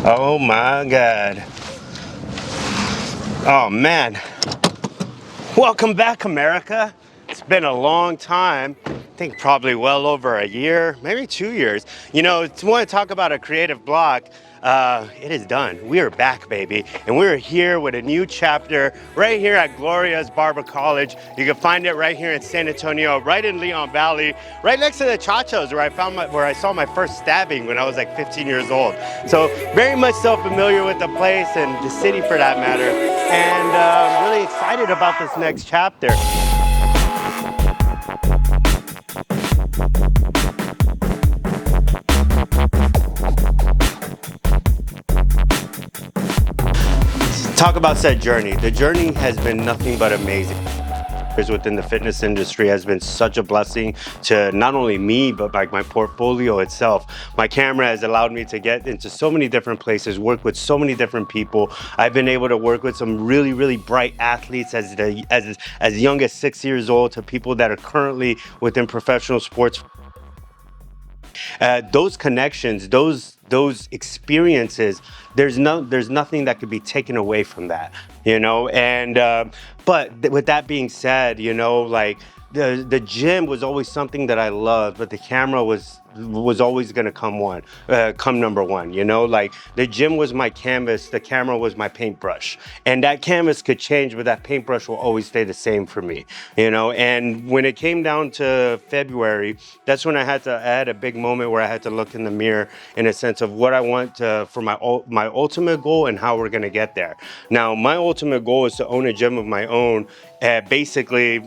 Oh my God. Oh man. Welcome back, America. It's been a long time. I think probably well over a year, maybe 2 years. You know, to want to talk about a creative block, it is done. We are back, baby. And we're here with a new chapter right here at Gloria's Barber College. You can find it right here in San Antonio, right in Leon Valley, right next to the Chachos where I saw my first stabbing when I was like 15 years old. So very much so familiar with the place and the city for that matter. And really excited about this next chapter. Talk about said journey. The journey has been nothing but amazing. Within the fitness industry has been such a blessing to not only me, but like my portfolio itself. My camera has allowed me to get into so many different places, work with so many different people. I've been able to work with some really, really bright athletes as young as 6 years old to people that are currently within professional sports. Those connections, those experiences, there's nothing that could be taken away from that, you know. And but with that being said, you know, like the gym was always something that I loved, but the camera was always going to come number one, you know. Like the gym was my canvas, the camera was my paintbrush, and that canvas could change, but that paintbrush will always stay the same for me, you know. And when it came down to February, that's when I had a big moment where I had to look in the mirror in a sense of what I want for my ultimate goal and how we're going to get there. Now, my ultimate goal is to own a gym of my own. Basically,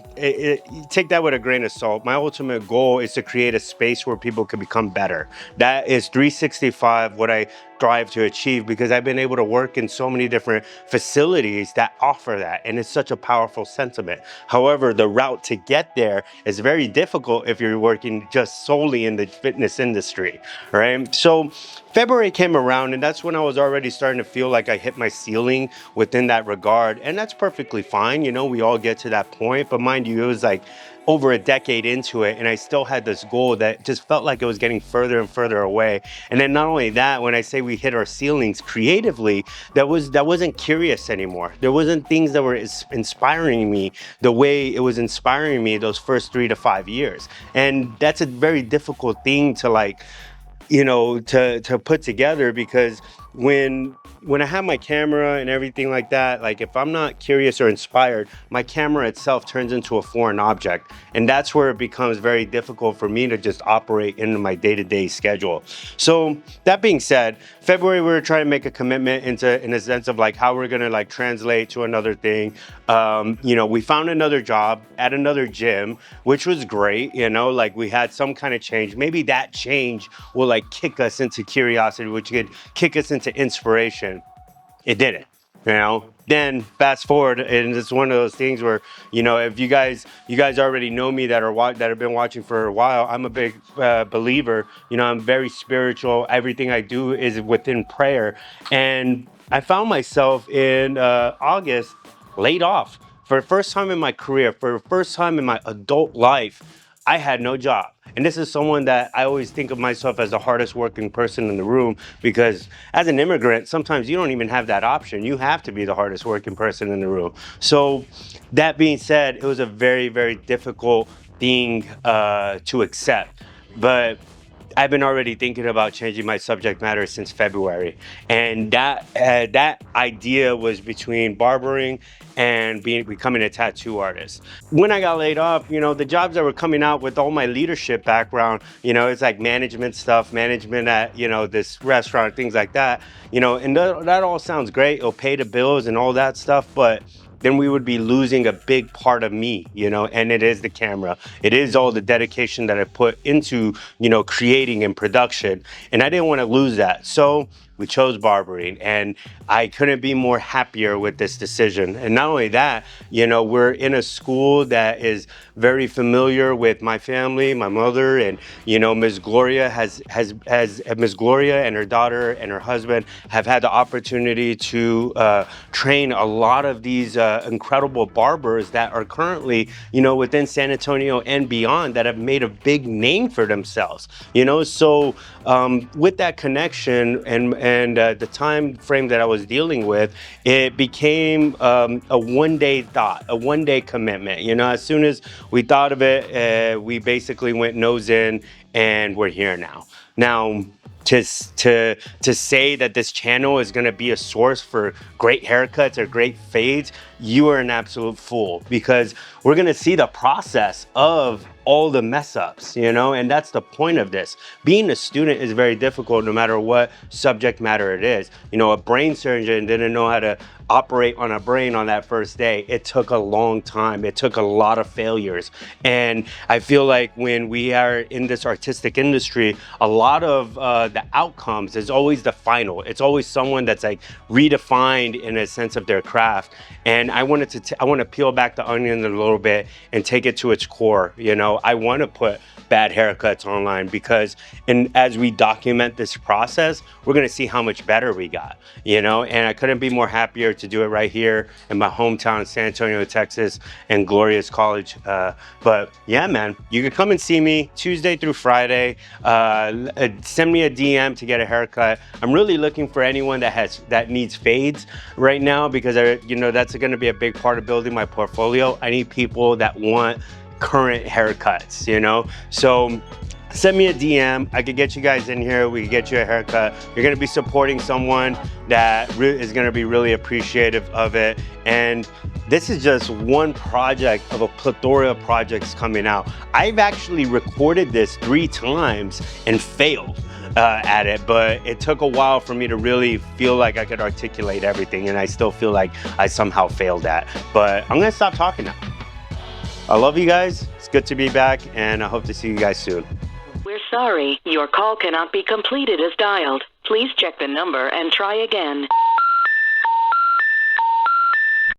take that with a grain of salt. My ultimate goal is to create a space where people can become better. That is 365 what I strive to achieve, because I've been able to work in so many different facilities that offer that, and it's such a powerful sentiment. However, the route to get there is very difficult if you're working just solely in the fitness industry, right? So February came around, and that's when I was already starting to feel like I hit my ceiling within that regard, and that's perfectly fine. You know, we all get to that point, but mind you, it was like over a decade into it, and I still had this goal that just felt like it was getting further and further away. And then not only that, when I say we hit our ceilings creatively, that wasn't curious anymore. There wasn't things that were inspiring me the way it was inspiring me those first 3 to 5 years. And that's a very difficult thing to, like, you know, to put together, because when I have my camera and everything like that, like if I'm not curious or inspired, my camera itself turns into a foreign object. And that's where it becomes very difficult for me to just operate into my day-to-day schedule. So that being said, February, we were trying to make a commitment in a sense of like how we're gonna like translate to another thing. You know, we found another job at another gym, which was great. You know, like we had some kind of change. Maybe that change will like kick us into curiosity, which could kick us into inspiration. It didn't, you know. Then fast forward, and it's one of those things where, you know, if you guys already know me that have been watching for a while, I'm a big believer. You know, I'm very spiritual. Everything I do is within prayer, and I found myself in August laid off for the first time in my career, for the first time in my adult life. I had no job. And this is someone that I always think of myself as the hardest working person in the room, because as an immigrant, sometimes you don't even have that option. You have to be the hardest working person in the room. So that being said, it was a very, very difficult thing to accept. But I've been already thinking about changing my subject matter since February, and that idea was between barbering and becoming a tattoo artist. When I got laid off, you know, the jobs that were coming out with all my leadership background, you know, it's like management stuff, management at, you know, this restaurant, things like that, you know, and that all sounds great. It'll pay the bills and all that stuff, but then we would be losing a big part of me, you know, and it is the camera. It is all the dedication that I put into, you know, creating and production. And I didn't want to lose that. So we chose barbering, and I couldn't be more happier with this decision. And not only that, you know, we're in a school that is very familiar with my family, my mother, and, you know, Ms. Gloria Ms. Gloria and her daughter and her husband have had the opportunity to train a lot of these incredible barbers that are currently, you know, within San Antonio and beyond that have made a big name for themselves, you know. So with that connection and the time frame that I was dealing with, it became a one-day thought, a one-day commitment. You know, as soon as we thought of it, we basically went nose in, and we're here now. Now, to say that this channel is going to be a source for great haircuts or great fades, you are an absolute fool, because we're going to see the process of all the mess ups, you know, and that's the point of this. Being a student is very difficult no matter what subject matter it is. You know, a brain surgeon didn't know how to operate on a brain on that first day. It took a long time. It took a lot of failures. And I feel like when we are in this artistic industry, a lot of the outcomes is always the final. It's always someone that's like redefined in a sense of their craft. And I want to peel back the onion a little bit and take it to its core. You know, I want to put bad haircuts online, because as we document this process, we're going to see how much better we got, you know. And I couldn't be more happier to do it right here in my hometown, San Antonio, Texas, and glorious college. But yeah, man, you can come and see me Tuesday through Friday. Send me a DM to get a haircut. I'm really looking for anyone that needs fades right now, because you know, that's going to be a big part of building my portfolio. I need people that want current haircuts, you know. So send me a DM. I could get you guys in here. We could get you a haircut. You're going to be supporting someone that is going to be really appreciative of it. And this is just one project of a plethora of projects coming out. I've actually recorded this 3 times and failed at it, but it took a while for me to really feel like I could articulate everything, and I still feel like I somehow failed at. But I'm going to stop talking now. I love you guys. It's good to be back, and I hope to see you guys soon. We're sorry, your call cannot be completed as dialed. Please check the number and try again.